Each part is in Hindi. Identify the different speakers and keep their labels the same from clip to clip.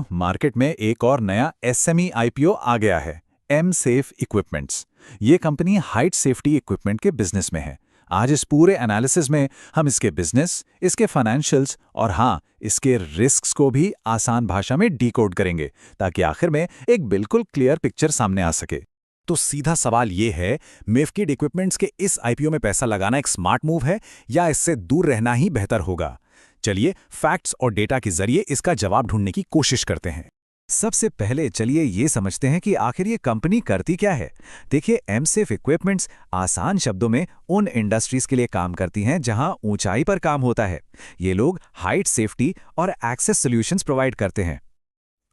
Speaker 1: दोस्तों, मार्केट में एक और नया एसएमई आईपीओ आ गया है, एम सेफ इक्विपमेंट्स। ये कंपनी हाइट सेफ्टी इक्विपमेंट के बिजनेस में है। आज इस पूरे एनालिसिस में हम इसके बिजनेस, इसके फाइनेंशियल्स और हाँ, इसके रिस्क्स को भी आसान भाषा में डिकोड करेंगे, ताकि आखिर में एक बिल्कुल क्लियर पिक्चर सामने आ सके।
Speaker 2: तो सीधा सवाल ये है, मेफकिड इक्विपमेंट्स के इस आईपीओ में पैसा लगाना एक स्मार्ट मूव है या इससे दूर रहना ही बेहतर होगा? चलिए फैक्ट्स और डेटा के जरिए इसका जवाब ढूंढने की कोशिश करते हैं। सबसे पहले चलिए ये समझते हैं कि आखिर ये कंपनी करती क्या है। देखिए, एमसेफ इक्विपमेंट्स आसान शब्दों में उन इंडस्ट्रीज के लिए काम करती हैं जहां ऊंचाई पर काम होता है। ये लोग हाइट सेफ्टी और एक्सेस सॉल्यूशंस प्रोवाइड करते हैं।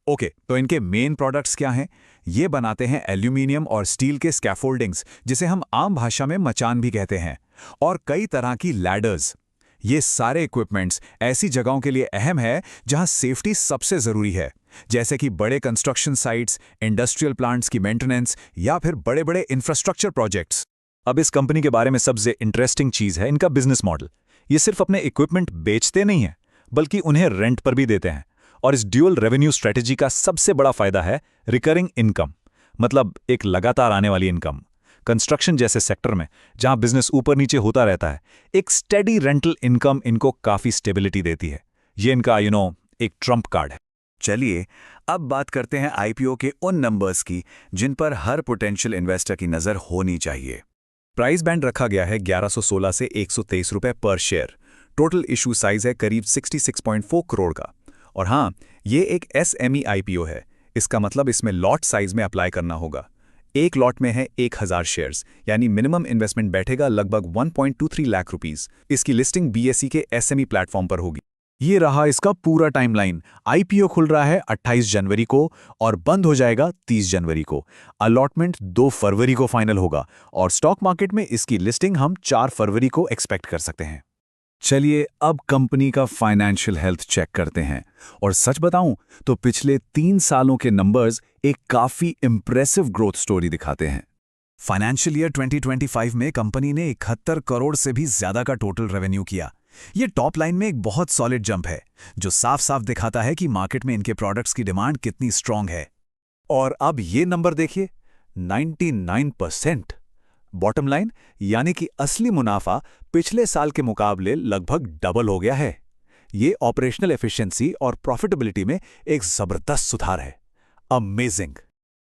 Speaker 2: ओके, तो इनके मेन प्रोडक्ट्स क्या हैं? ये बनाते हैं एल्यूमिनियम और स्टील के स्कैफोल्डिंग्स, जिसे हम आम भाषा में मचान भी कहते हैं, और कई तरह की लैडर्स। ये सारे इक्विपमेंट्स ऐसी जगहों के लिए अहम है जहां सेफ्टी सबसे जरूरी है, जैसे कि बड़े कंस्ट्रक्शन साइट्स, इंडस्ट्रियल प्लांट्स की मेंटेनेंस या फिर बड़े-बड़े इंफ्रास्ट्रक्चर प्रोजेक्ट्स। अब इस कंपनी के बारे में सबसे इंटरेस्टिंग चीज है इनका बिजनेस मॉडल। ये सिर्फ अपने इक्विपमेंट बेचते नहीं हैं, बल्कि उन्हें रेंट पर भी देते हैं। और इस ड्यूअल रेवेन्यू स्ट्रेटेजी का सबसे बड़ा फायदा है रिकरिंग इनकम, मतलब एक लगातार आने वाली इनकम। कंस्ट्रक्शन जैसे सेक्टर में, जहां बिजनेस ऊपर नीचे होता रहता है, एक स्टेडी रेंटल इनकम इनको काफी स्टेबिलिटी देती है। ये इनका एक ट्रम्प कार्ड है।
Speaker 3: चलिए अब बात करते हैं आईपीओ के उन नंबर्स की जिन पर हर पोटेंशियल इन्वेस्टर की नजर होनी चाहिए।
Speaker 2: प्राइस बैंड रखा गया है 1116 से 123 रुपए पर शेयर। टोटल इशू साइज है करीब 66.4 करोड़ का। और हाँ, ये एक एसएमई आईपीओ है। इसका मतलब इसमें लॉट साइज में अप्लाई करना होगा। एक लॉट में है 1000 शेयर्स, यानी मिनिमम इन्वेस्टमेंट बैठेगा लगभग 1.23 लाख रुपीस। इसकी लिस्टिंग बीएसई के एसएमई प्लेटफॉर्म पर होगी। ये रहा इसका पूरा टाइमलाइन। आईपीओ खुल रहा है 28 जनवरी को और बंद हो जाएगा 30 जनवरी को। अलॉटमेंट 2 फरवरी को फाइनल होगा और स्टॉक मार्केट में इसकी लिस्टिंग हम 4 फरवरी को एक्सपेक्ट कर सकते हैं।
Speaker 1: चलिए अब कंपनी का फाइनेंशियल हेल्थ चेक करते हैं। और सच बताऊं तो पिछले 3 सालों के नंबर्स एक काफी इंप्रेसिव ग्रोथ स्टोरी दिखाते हैं।
Speaker 2: फाइनेंशियल ईयर 2025 में कंपनी ने 71 करोड़ से भी ज्यादा का टोटल रेवेन्यू किया। ये टॉप लाइन में एक बहुत सॉलिड जंप है, जो साफ साफ दिखाता है कि मार्केट में इनके प्रोडक्ट्स की डिमांड कितनी स्ट्रांग है। और अब ये नंबर देखिए, 99%। बॉटम लाइन यानी कि असली मुनाफा पिछले साल के मुकाबले लगभग डबल हो गया है। ये ऑपरेशनल एफिशिएंसी और प्रॉफिटेबिलिटी में एक जबरदस्त सुधार है। अमेजिंग।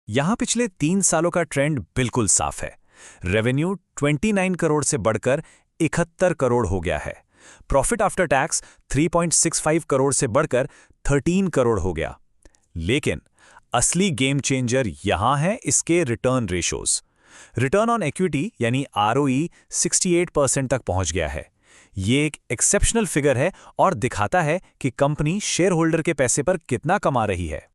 Speaker 2: यहां पिछले 3 सालों का ट्रेंड बिल्कुल साफ है। रेवेन्यू 29 करोड़ से बढ़कर 71 करोड़ हो गया है। प्रॉफिट आफ्टर टैक्स 3.65 करोड़ से बढ़कर 13 करोड़ हो गया। लेकिन असली गेम चेंजर यहां है इसके return ratios. Return on equity यानी आरओई 68% तक पहुंच गया है। ये एक एक्सेप्शनल फिगर है और दिखाता है कि कंपनी शेयर होल्डर के पैसे पर कितना कमा रही है।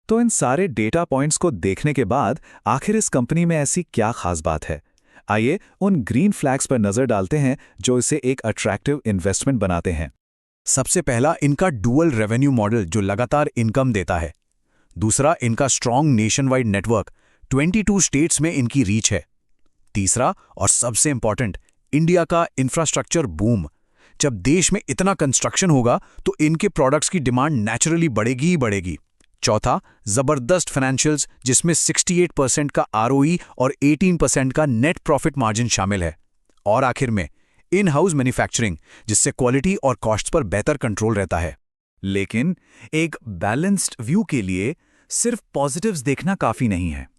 Speaker 1: तो इन सारे डेटा पॉइंट्स को देखने के बाद आखिर इस कंपनी में ऐसी क्या खास बात है? आइए उन ग्रीन फ्लैग्स पर नजर डालते हैं जो इसे एक अट्रैक्टिव इन्वेस्टमेंट बनाते हैं।
Speaker 2: सबसे पहला इनका डुअल रेवेन्यू मॉडल जो लगातार इनकम देता है। दूसरा, इनका strong nation wide network, 22 states में इनकी रीच है। तीसरा और सबसे इंपॉर्टेंट, इंडिया का इंफ्रास्ट्रक्चर बूम। जब देश में इतना कंस्ट्रक्शन होगा तो इनके प्रोडक्ट्स की डिमांड नेचुरली बढ़ेगी ही बढ़ेगी। चौथा, जबरदस्त फाइनेंशियल्स जिसमें 68% का आरओई और 18% का नेट प्रॉफिट मार्जिन शामिल है। और आखिर में इन हाउस मैन्युफैक्चरिंग, जिससे क्वालिटी और कॉस्ट पर बेहतर कंट्रोल रहता है।
Speaker 1: लेकिन एक बैलेंस्ड व्यू के लिए सिर्फ पॉजिटिव्स देखना काफी नहीं है।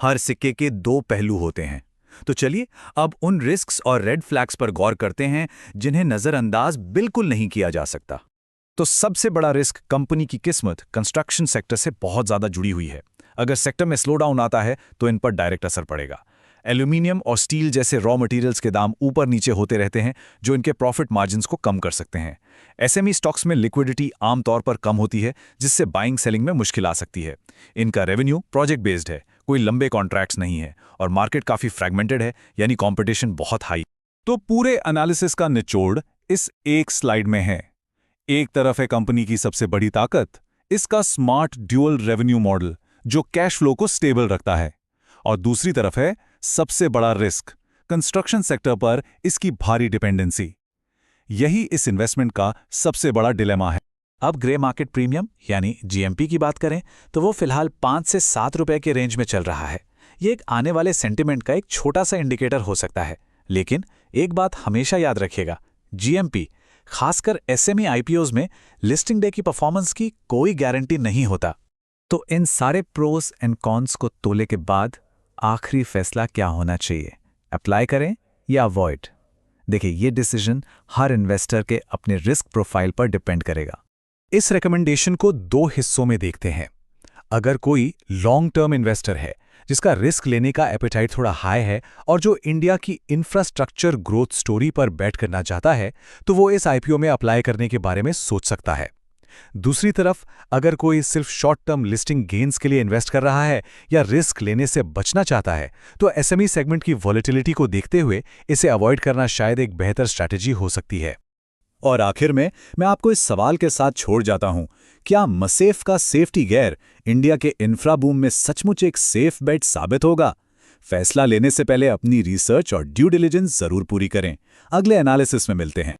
Speaker 1: हर सिक्के के 2 पहलू होते हैं। तो चलिए अब उन रिस्क्स और रेड फ्लैग्स पर गौर करते हैं जिन्हें नजरअंदाज बिल्कुल नहीं किया जा सकता। तो सबसे बड़ा रिस्क, कंपनी की किस्मत कंस्ट्रक्शन सेक्टर से बहुत ज्यादा जुड़ी हुई है। अगर सेक्टर में स्लो डाउन आता है तो इन पर डायरेक्ट असर पड़ेगा। एल्यूमिनियम और स्टील जैसे रॉ मटेरियल्स के दाम ऊपर नीचे होते रहते हैं, जो इनके प्रॉफिट मार्जिन्स को कम कर सकते हैं। एसएमई स्टॉक्स में लिक्विडिटी आमतौर पर कम होती है, जिससे बाइंग सेलिंग में मुश्किल आ सकती है। इनका रेवेन्यू प्रोजेक्ट बेस्ड है, कोई लंबे कॉन्ट्रैक्ट्स नहीं है, और मार्केट काफी फ्रैगमेंटेड है, यानी कॉम्पिटिशन बहुत हाई। तो पूरे एनालिसिस का निचोड़ इस एक स्लाइड में है। एक तरफ है कंपनी की सबसे बड़ी ताकत, इसका स्मार्ट ड्यूअल रेवेन्यू मॉडल जो कैश फ्लो को स्टेबल रखता है, और दूसरी तरफ है सबसे बड़ा रिस्क, कंस्ट्रक्शन सेक्टर पर इसकी भारी डिपेंडेंसी। यही इस इन्वेस्टमेंट का सबसे बड़ा डिलेमा है।
Speaker 2: अब ग्रे मार्केट प्रीमियम यानी जीएमपी की बात करें तो वो फिलहाल 5 से 7 रुपए के रेंज में चल रहा है। ये एक आने वाले सेंटिमेंट का एक छोटा सा इंडिकेटर हो सकता है, लेकिन एक बात हमेशा याद रखिएगा, जीएमपी खासकर एसएमई आईपीओज में लिस्टिंग डे की परफॉर्मेंस की कोई गारंटी नहीं होता।
Speaker 1: तो इन सारे प्रोस एंड कॉन्स को तोले के बाद आखिरी फैसला क्या होना चाहिए, अप्लाई करें या अवॉइड? देखिए, ये डिसीजन हर इन्वेस्टर के अपने रिस्क प्रोफाइल पर डिपेंड करेगा।
Speaker 2: इस रिकमेंडेशन को 2 हिस्सों में देखते हैं। अगर कोई लॉन्ग टर्म इन्वेस्टर है जिसका रिस्क लेने का एपेटाइट थोड़ा हाई है और जो इंडिया की इंफ्रास्ट्रक्चर ग्रोथ स्टोरी पर बैट करना चाहता है, तो वो इस आईपीओ में अप्लाई करने के बारे में सोच सकता है। दूसरी तरफ, अगर कोई सिर्फ शॉर्ट टर्म लिस्टिंग गेन्स के लिए इन्वेस्ट कर रहा है या रिस्क लेने से बचना चाहता है, तो एसएमई सेगमेंट की वॉलेटिलिटी को देखते हुए इसे अवॉइड करना शायद एक बेहतर स्ट्रैटेजी हो सकती है।
Speaker 3: और आखिर में मैं आपको इस सवाल के साथ छोड़ जाता हूं, क्या मसेफ का सेफ्टी गेयर इंडिया के इंफ्रा बूम में सचमुच एक सेफ बेट साबित होगा? फैसला लेने से पहले अपनी रिसर्च और ड्यू डिलिजेंस जरूर पूरी करें। अगले एनालिसिस में मिलते हैं।